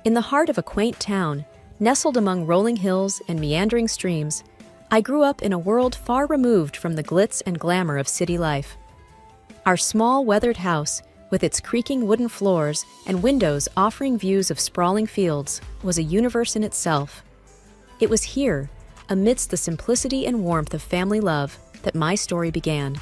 In the heart of a quaint town, nestled among rolling hills and meandering streams, I grew up in a world far removed from the glitz and glamour of city life. Our small, weathered house, with its creaking wooden floors and windows offering views of sprawling fields, was a universe in itself. It was here, amidst the simplicity and warmth of family love, that my story began.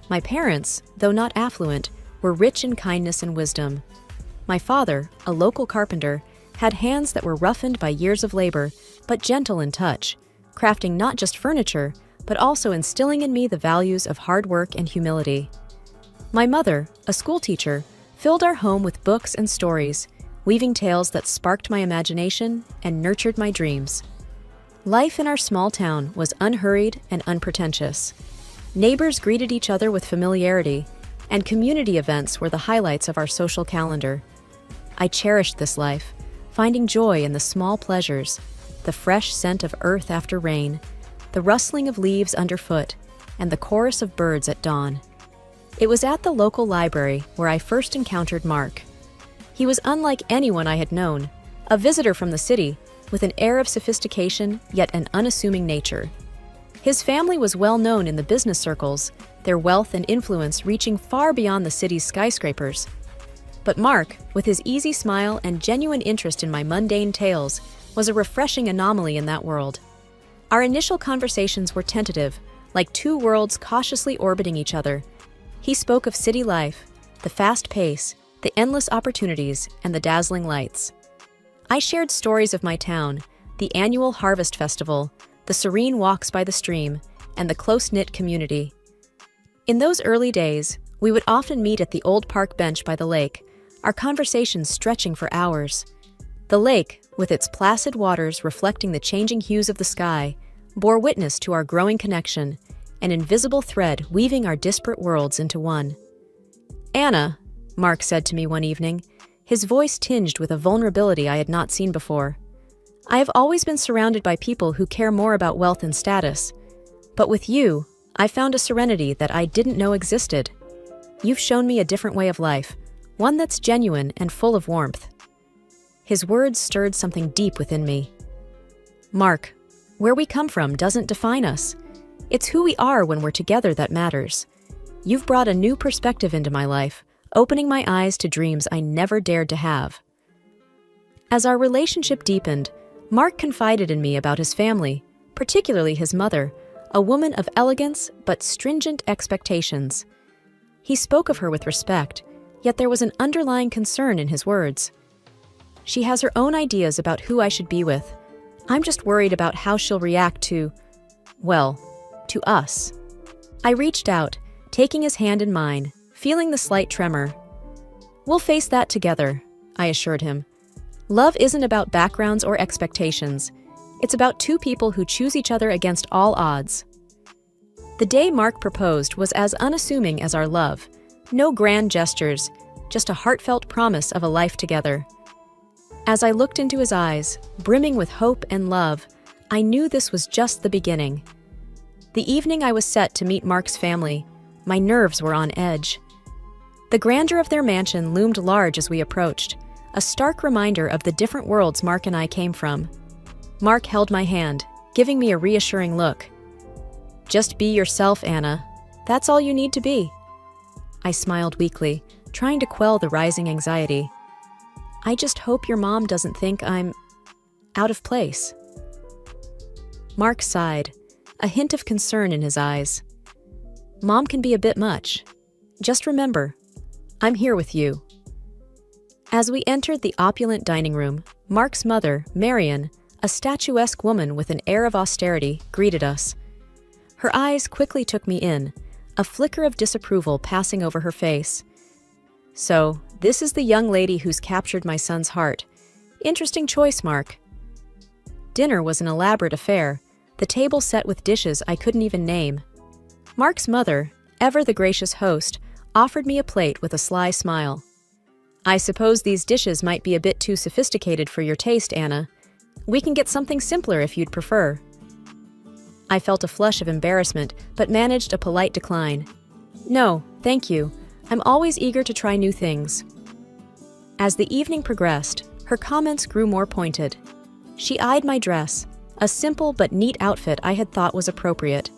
My parents, though not affluent, were rich in kindness and wisdom. My father, a local carpenter, had hands that were roughened by years of labor, but gentle in touch, crafting not just furniture, but also instilling in me the values of hard work and humility. My mother, a schoolteacher, filled our home with books and stories, weaving tales that sparked my imagination and nurtured my dreams. Life in our small town was unhurried and unpretentious. Neighbors greeted each other with familiarity, and community events were the highlights of our social calendar. I cherished this life, finding joy in the small pleasures, the fresh scent of earth after rain, the rustling of leaves underfoot, and the chorus of birds at dawn. It was at the local library where I first encountered Mark. He was unlike anyone I had known, a visitor from the city, with an air of sophistication yet an unassuming nature. His family was well known in the business circles, their wealth and influence reaching far beyond the city's skyscrapers. But Mark, with his easy smile and genuine interest in my mundane tales, was a refreshing anomaly in that world. Our initial conversations were tentative, like two worlds cautiously orbiting each other. He spoke of city life, the fast pace, the endless opportunities, and the dazzling lights. I shared stories of my town, the annual harvest festival, the serene walks by the stream, and the close-knit community. In those early days, we would often meet at the old park bench by the lake, our conversations stretching for hours. The lake, with its placid waters reflecting the changing hues of the sky, bore witness to our growing connection, an invisible thread weaving our disparate worlds into one. "Anna," Mark said to me one evening, his voice tinged with a vulnerability I had not seen before. "I have always been surrounded by people who care more about wealth and status. But with you, I found a serenity that I didn't know existed. You've shown me a different way of life, one that's genuine and full of warmth." His words stirred something deep within me. "Mark, where we come from doesn't define us. It's who we are when we're together that matters. You've brought a new perspective into my life, opening my eyes to dreams I never dared to have." As our relationship deepened, Mark confided in me about his family, particularly his mother, a woman of elegance but stringent expectations. He spoke of her with respect, yet there was an underlying concern in his words. "She has her own ideas about who I should be with. I'm just worried about how she'll react to us." I reached out, taking his hand in mine, feeling the slight tremor. "We'll face that together," I assured him. "Love isn't about backgrounds or expectations. It's about two people who choose each other against all odds." The day Mark proposed was as unassuming as our love. No grand gestures, just a heartfelt promise of a life together. As I looked into his eyes, brimming with hope and love, I knew this was just the beginning. The evening I was set to meet Mark's family, my nerves were on edge. The grandeur of their mansion loomed large as we approached, a stark reminder of the different worlds Mark and I came from. Mark held my hand, giving me a reassuring look. "Just be yourself, Anna. That's all you need to be." I smiled weakly, trying to quell the rising anxiety. "I just hope your mom doesn't think I'm out of place." Mark sighed, a hint of concern in his eyes. "Mom can be a bit much. Just remember, I'm here with you." As we entered the opulent dining room, Mark's mother, Marion, a statuesque woman with an air of austerity, greeted us. Her eyes quickly took me in, a flicker of disapproval passing over her face. "So, this is the young lady who's captured my son's heart. Interesting choice, Mark." Dinner was an elaborate affair, the table set with dishes I couldn't even name. Mark's mother, ever the gracious host, offered me a plate with a sly smile. "I suppose these dishes might be a bit too sophisticated for your taste, Anna. We can get something simpler if you'd prefer." I felt a flush of embarrassment, but managed a polite decline. "No, thank you. I'm always eager to try new things." As the evening progressed, Her comments grew more pointed. She eyed my dress, a simple but neat outfit I had thought was appropriate.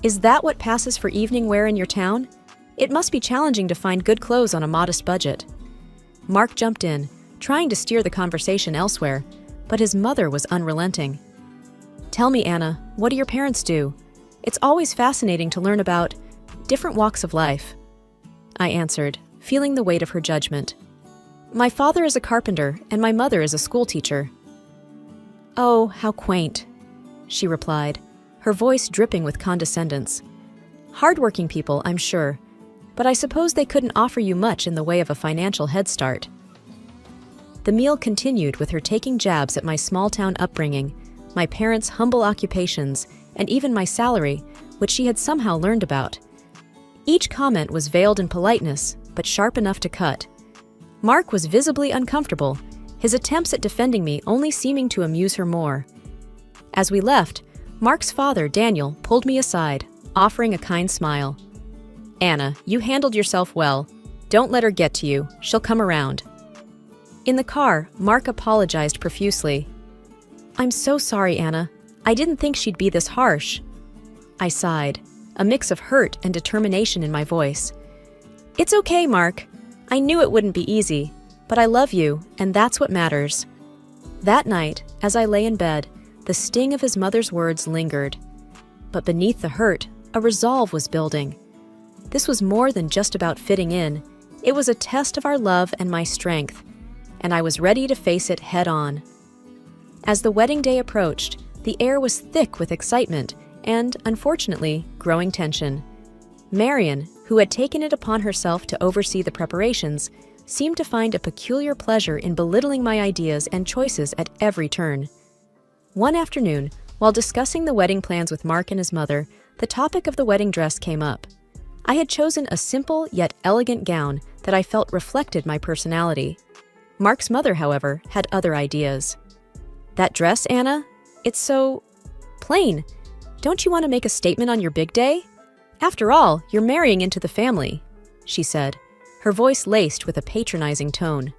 "Is that what passes for evening wear in your town? It must be challenging to find good clothes on a modest budget." Mark jumped in, trying to steer the conversation elsewhere, but his mother was unrelenting. "Tell me, Anna, what do your parents do? It's always fascinating to learn about different walks of life." I answered, feeling the weight of her judgment. "My father is a carpenter, and my mother is a schoolteacher." "Oh, how quaint," she replied, her voice dripping with condescendence. "Hardworking people, I'm sure, but I suppose they couldn't offer you much in the way of a financial head start." The meal continued with her taking jabs at my small-town upbringing, my parents' humble occupations, and even my salary, which she had somehow learned about. Each comment was veiled in politeness, but sharp enough to cut. Mark was visibly uncomfortable, his attempts at defending me only seeming to amuse her more. As we left, Mark's father, Daniel, pulled me aside, offering a kind smile. "Anna, you handled yourself well. Don't let her get to you. She'll come around." In the car, Mark apologized profusely. "I'm so sorry, Anna. I didn't think she'd be this harsh." I sighed, a mix of hurt and determination in my voice. "It's okay, Mark. I knew it wouldn't be easy, but I love you, and that's what matters." That night, as I lay in bed, the sting of his mother's words lingered. But beneath the hurt, a resolve was building. This was more than just about fitting in. It was a test of our love and my strength, and I was ready to face it head-on. As the wedding day approached, the air was thick with excitement and, unfortunately, growing tension. Marion, who had taken it upon herself to oversee the preparations, seemed to find a peculiar pleasure in belittling my ideas and choices at every turn. One afternoon, while discussing the wedding plans with Mark and his mother, the topic of the wedding dress came up. I had chosen a simple yet elegant gown that I felt reflected my personality. Mark's mother, however, had other ideas. "That dress, Anna? It's so plain. Don't you want to make a statement on your big day? After all, you're marrying into the family," she said, her voice laced with a patronizing tone.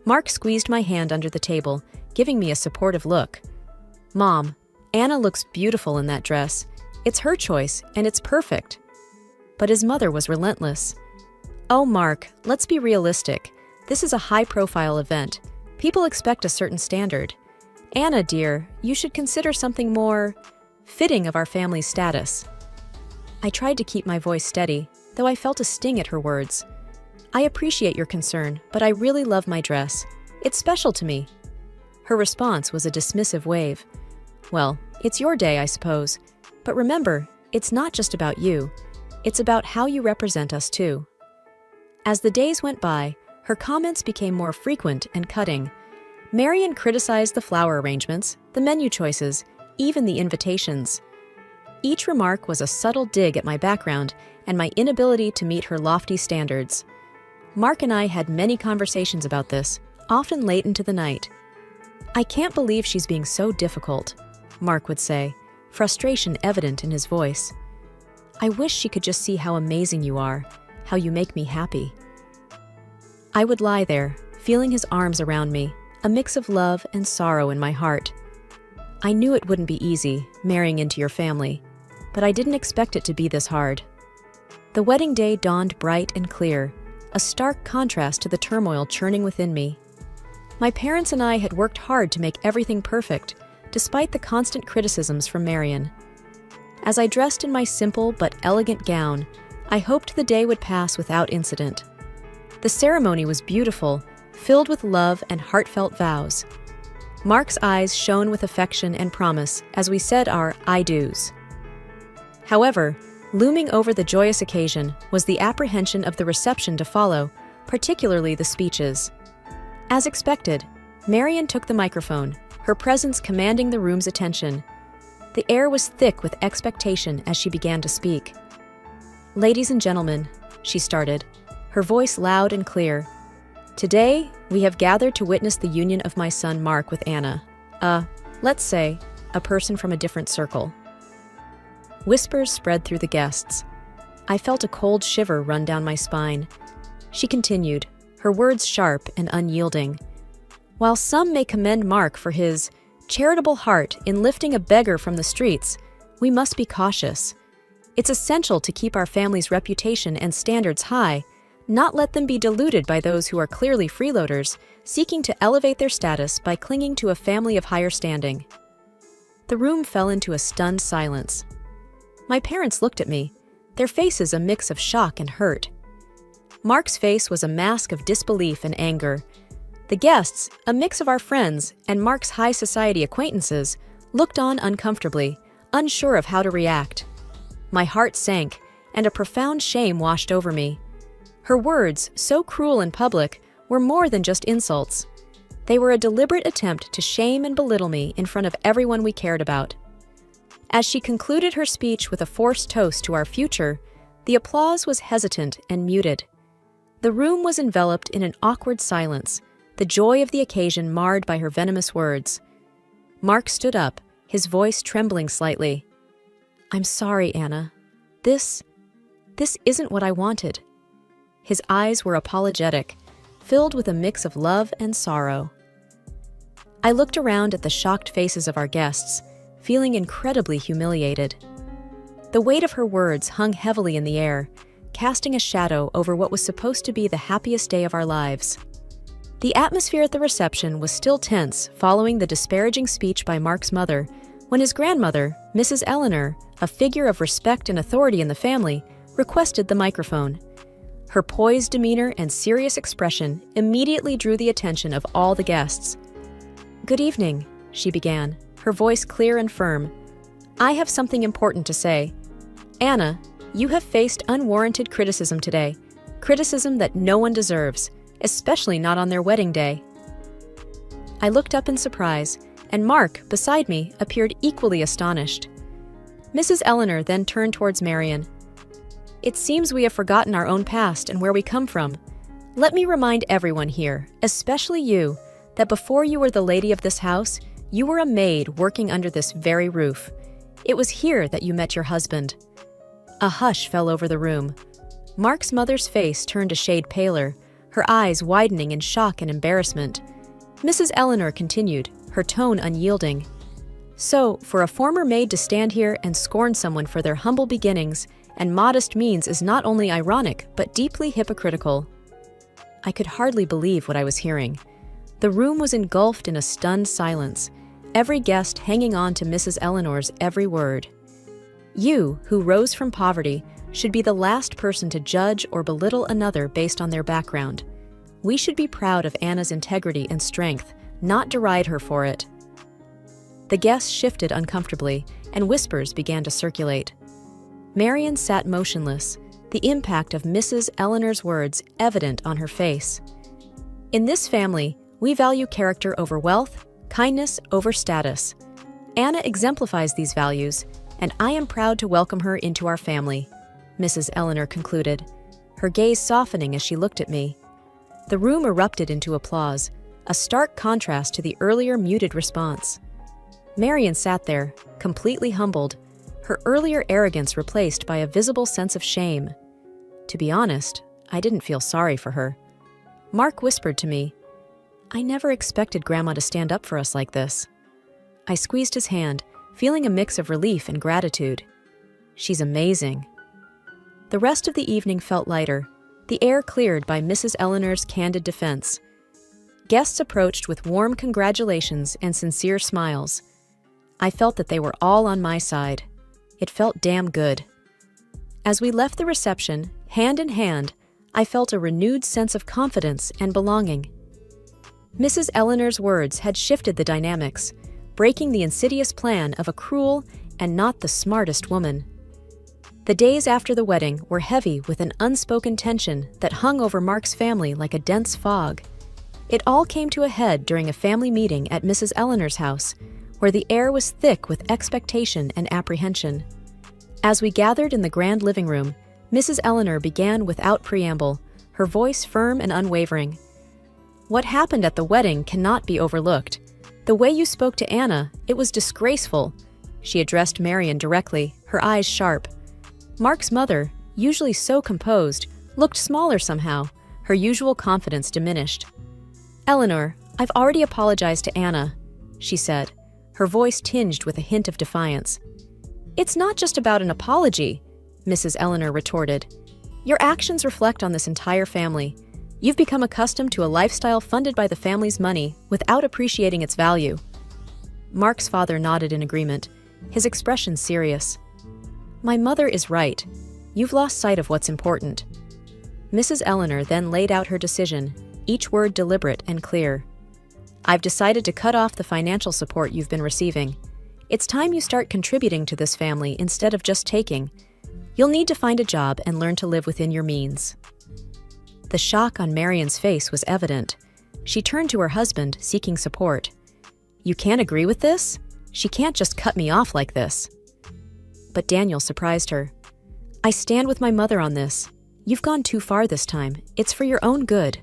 Mark squeezed my hand under the table, giving me a supportive look. "Mom, Anna looks beautiful in that dress. It's her choice, and it's perfect." But his mother was relentless. "Oh, Mark, let's be realistic. This is a high-profile event. People expect a certain standard. Anna, dear, you should consider something more fitting of our family's status." I tried to keep my voice steady, though I felt a sting at her words. "I appreciate your concern, but I really love my dress. It's special to me." Her response was a dismissive wave. "Well, it's your day, I suppose. But remember, it's not just about you. It's about how you represent us, too." As the days went by, her comments became more frequent and cutting. Marion criticized the flower arrangements, the menu choices, even the invitations. Each remark was a subtle dig at my background and my inability to meet her lofty standards. Mark and I had many conversations about this, often late into the night. "I can't believe she's being so difficult," Mark would say, frustration evident in his voice. "I wish she could just see how amazing you are, how you make me happy." I would lie there, feeling his arms around me, a mix of love and sorrow in my heart. I knew it wouldn't be easy, marrying into your family, but I didn't expect it to be this hard. The wedding day dawned bright and clear, a stark contrast to the turmoil churning within me. My parents and I had worked hard to make everything perfect, despite the constant criticisms from Marion. As I dressed in my simple but elegant gown, I hoped the day would pass without incident. The ceremony was beautiful, filled with love and heartfelt vows. Mark's eyes shone with affection and promise as we said our I do's. However, looming over the joyous occasion was the apprehension of the reception to follow, particularly the speeches. As expected, Marion took the microphone, her presence commanding the room's attention. The air was thick with expectation as she began to speak. "Ladies and gentlemen," she started, her voice loud and clear, "today we have gathered to witness the union of my son Mark with Anna, let's say, a person from a different circle." Whispers spread through the guests. I felt a cold shiver run down my spine. She continued, her words sharp and unyielding. While some may commend Mark for his charitable heart in lifting a beggar from the streets, we must be cautious. It's essential to keep our family's reputation and standards high, not let them be diluted by those who are clearly freeloaders, seeking to elevate their status by clinging to a family of higher standing. The room fell into a stunned silence. My parents looked at me, their faces a mix of shock and hurt. Mark's face was a mask of disbelief and anger. The guests, a mix of our friends and Mark's high society acquaintances, looked on uncomfortably, unsure of how to react. My heart sank, and a profound shame washed over me. Her words, so cruel in public, were more than just insults. They were a deliberate attempt to shame and belittle me in front of everyone we cared about. As she concluded her speech with a forced toast to our future, the applause was hesitant and muted. The room was enveloped in an awkward silence, the joy of the occasion marred by her venomous words. Mark stood up, his voice trembling slightly. "I'm sorry, Anna. This isn't what I wanted." His eyes were apologetic, filled with a mix of love and sorrow. I looked around at the shocked faces of our guests, feeling incredibly humiliated. The weight of her words hung heavily in the air, casting a shadow over what was supposed to be the happiest day of our lives. The atmosphere at the reception was still tense following the disparaging speech by Mark's mother, when his grandmother, Mrs. Eleanor, a figure of respect and authority in the family, requested the microphone. Her poised demeanor and serious expression immediately drew the attention of all the guests. "Good evening," she began, her voice clear and firm. "I have something important to say. Anna, you have faced unwarranted criticism today, criticism that no one deserves, especially not on their wedding day." I looked up in surprise, and Mark, beside me, appeared equally astonished. Mrs. Eleanor then turned towards Marion. "It seems we have forgotten our own past and where we come from. Let me remind everyone here, especially you, that before you were the lady of this house, you were a maid working under this very roof. It was here that you met your husband." A hush fell over the room. Mark's mother's face turned a shade paler, her eyes widening in shock and embarrassment. Mrs. Eleanor continued, her tone unyielding. "So, for a former maid to stand here and scorn someone for their humble beginnings and modest means is not only ironic, but deeply hypocritical." I could hardly believe what I was hearing. The room was engulfed in a stunned silence, every guest hanging on to Mrs. Eleanor's every word. You, who rose from poverty, should be the last person to judge or belittle another based on their background. We should be proud of Anna's integrity and strength, not deride her for it. The guests shifted uncomfortably, and whispers began to circulate. Marion sat motionless, the impact of Mrs. Eleanor's words evident on her face. In this family, we value character over wealth, kindness over status. Anna exemplifies these values, and I am proud to welcome her into our family, Mrs. Eleanor concluded, her gaze softening as she looked at me. The room erupted into applause, a stark contrast to the earlier muted response. Marion sat there, completely humbled, her earlier arrogance replaced by a visible sense of shame. To be honest, I didn't feel sorry for her. Mark whispered to me, "I never expected Grandma to stand up for us like this." I squeezed his hand, feeling a mix of relief and gratitude. "She's amazing." The rest of the evening felt lighter, the air cleared by Mrs. Eleanor's candid defense. Guests approached with warm congratulations and sincere smiles. I felt that they were all on my side. It felt damn good. As we left the reception, hand in hand, I felt a renewed sense of confidence and belonging. Mrs. Eleanor's words had shifted the dynamics, breaking the insidious plan of a cruel and not the smartest woman. The days after the wedding were heavy with an unspoken tension that hung over Mark's family like a dense fog. It all came to a head during a family meeting at Mrs. Eleanor's house, where the air was thick with expectation and apprehension. As we gathered in the grand living room, Mrs. Eleanor began without preamble, her voice firm and unwavering. "What happened at the wedding cannot be overlooked. The way you spoke to Anna, it was disgraceful." She addressed Marion directly, her eyes sharp. Mark's mother, usually so composed, looked smaller somehow, her usual confidence diminished. "Eleanor, "I've already apologized to Anna," she said, her voice tinged with a hint of defiance. "It's not just about an apology," Mrs. Eleanor retorted. "Your actions reflect on this entire family. You've become accustomed to a lifestyle funded by the family's money without appreciating its value." Mark's father nodded in agreement, his expression serious. "My mother is right. You've lost sight of what's important." Mrs. Eleanor then laid out her decision, each word deliberate and clear. "I've decided to cut off the financial support you've been receiving. It's time you start contributing to this family instead of just taking. You'll need to find a job and learn to live within your means." The shock on Marion's face was evident. She turned to her husband, seeking support. "You can't agree with this? She can't just cut me off like this." But Daniel surprised her. "I stand with my mother on this. You've gone too far this time. It's for your own good."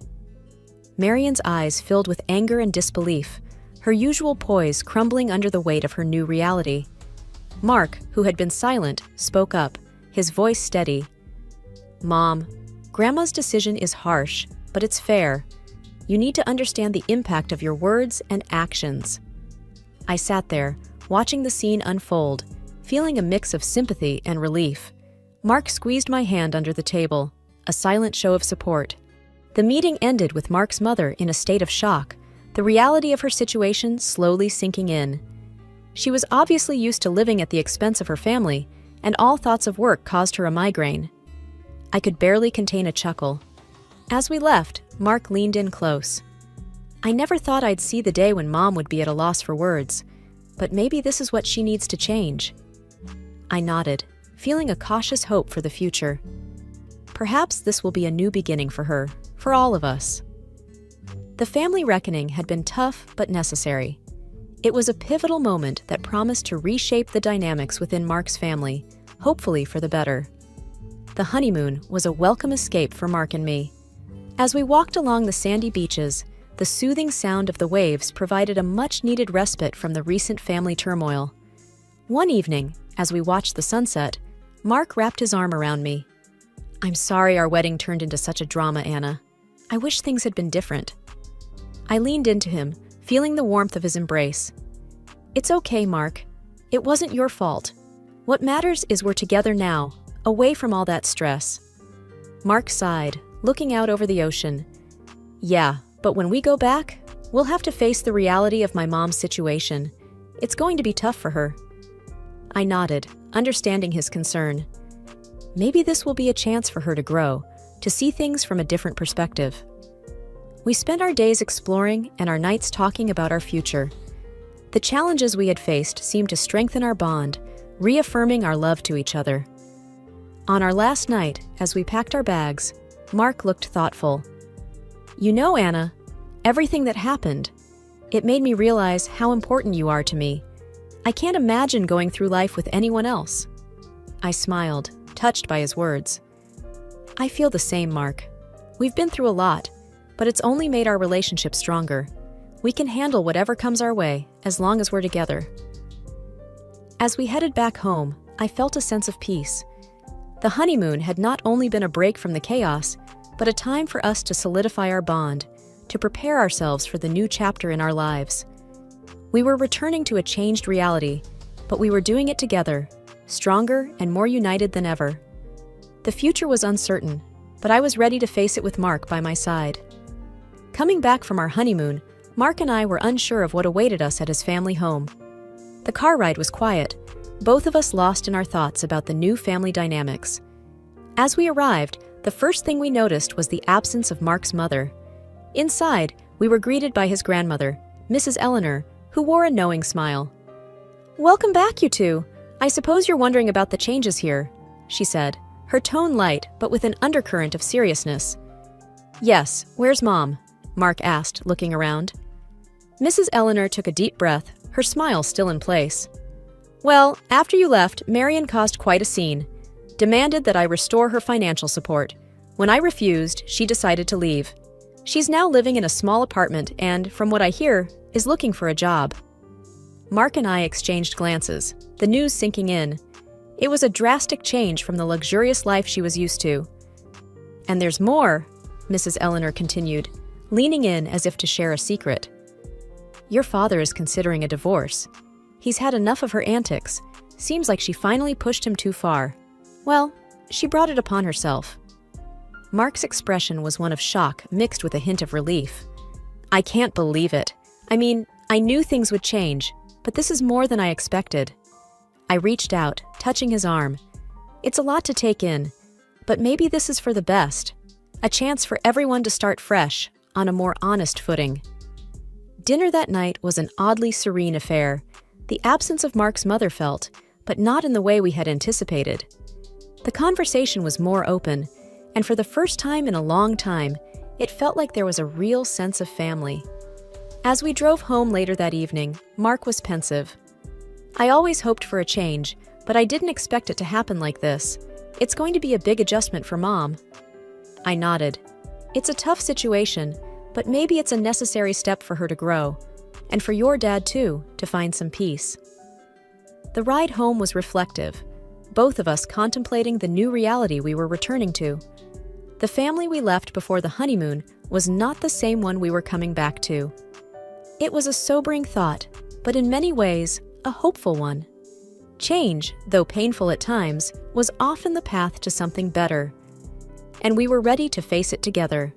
Marion's eyes filled with anger and disbelief, her usual poise crumbling under the weight of her new reality. Mark, who had been silent, spoke up, his voice steady. "Mom, Grandma's decision is harsh, but it's fair. You need to understand the impact of your words and actions." I sat there, watching the scene unfold, feeling a mix of sympathy and relief. Mark squeezed my hand under the table, a silent show of support. The meeting ended with Mark's mother in a state of shock, the reality of her situation slowly sinking in. She was obviously used to living at the expense of her family, and all thoughts of work caused her a migraine. I could barely contain a chuckle. As we left, Mark leaned in close. "I never thought I'd see the day when Mom would be at a loss for words, but maybe this is what she needs to change." I nodded, feeling a cautious hope for the future. Perhaps this will be a new beginning for her, for all of us. The family reckoning had been tough but necessary. It was a pivotal moment that promised to reshape the dynamics within Mark's family, hopefully for the better. The honeymoon was a welcome escape for Mark and me. As we walked along the sandy beaches, the soothing sound of the waves provided a much-needed respite from the recent family turmoil. One evening, as we watched the sunset, Mark wrapped his arm around me. "I'm sorry our wedding turned into such a drama, Anna. I wish things had been different." I leaned into him, feeling the warmth of his embrace. "It's okay, Mark. It wasn't your fault. What matters is we're together now, away from all that stress." Mark sighed, looking out over the ocean. "Yeah, but when we go back, we'll have to face the reality of my mom's situation. It's going to be tough for her." I nodded, understanding his concern. Maybe this will be a chance for her to grow, to see things from a different perspective. We spent our days exploring and our nights talking about our future. The challenges we had faced seemed to strengthen our bond, reaffirming our love to each other. On our last night, as we packed our bags, Mark looked thoughtful. "You know, Anna, everything that happened, it made me realize how important you are to me. I can't imagine going through life with anyone else." I smiled, touched by his words. "I feel the same, Mark. We've been through a lot, but it's only made our relationship stronger. We can handle whatever comes our way, as long as we're together." As we headed back home, I felt a sense of peace. The honeymoon had not only been a break from the chaos, but a time for us to solidify our bond, to prepare ourselves for the new chapter in our lives. We were returning to a changed reality, but we were doing it together, stronger and more united than ever. The future was uncertain, but I was ready to face it with Mark by my side. Coming back from our honeymoon, Mark and I were unsure of what awaited us at his family home. The car ride was quiet, both of us lost in our thoughts about the new family dynamics. As we arrived, the first thing we noticed was the absence of Mark's mother. Inside, we were greeted by his grandmother, Mrs. Eleanor, who wore a knowing smile. "Welcome back, you two. I suppose you're wondering about the changes here," she said, her tone light but with an undercurrent of seriousness. "Yes, where's Mom?" Mark asked, looking around. Mrs. Eleanor took a deep breath, her smile still in place. "Well, after you left, Marion caused quite a scene. Demanded that I restore her financial support. When I refused, she decided to leave. She's now living in a small apartment and, from what I hear, is looking for a job." Mark and I exchanged glances, the news sinking in. It was a drastic change from the luxurious life she was used to. "And there's more," Mrs. Eleanor continued, leaning in as if to share a secret. Your father is considering a divorce. He's had enough of her antics. Seems like she finally pushed him too far. Well, she brought it upon herself." Mark's expression was one of shock mixed with a hint of relief. "I can't believe it. I mean, I knew things would change, but this is more than I expected." I reached out, touching his arm. "It's a lot to take in, but maybe this is for the best. A chance for everyone to start fresh, on a more honest footing." Dinner that night was an oddly serene affair. The absence of Mark's mother felt, but not in the way we had anticipated. The conversation was more open, and for the first time in a long time, it felt like there was a real sense of family. As we drove home later that evening, Mark was pensive. "I always hoped for a change, but I didn't expect it to happen like this. It's going to be a big adjustment for Mom." I nodded. "It's a tough situation, but maybe it's a necessary step for her to grow, and for your dad too, to find some peace." The ride home was reflective, both of us contemplating the new reality we were returning to. The family we left before the honeymoon was not the same one we were coming back to. It was a sobering thought, but in many ways, a hopeful one. Change, though painful at times, was often the path to something better, and we were ready to face it together.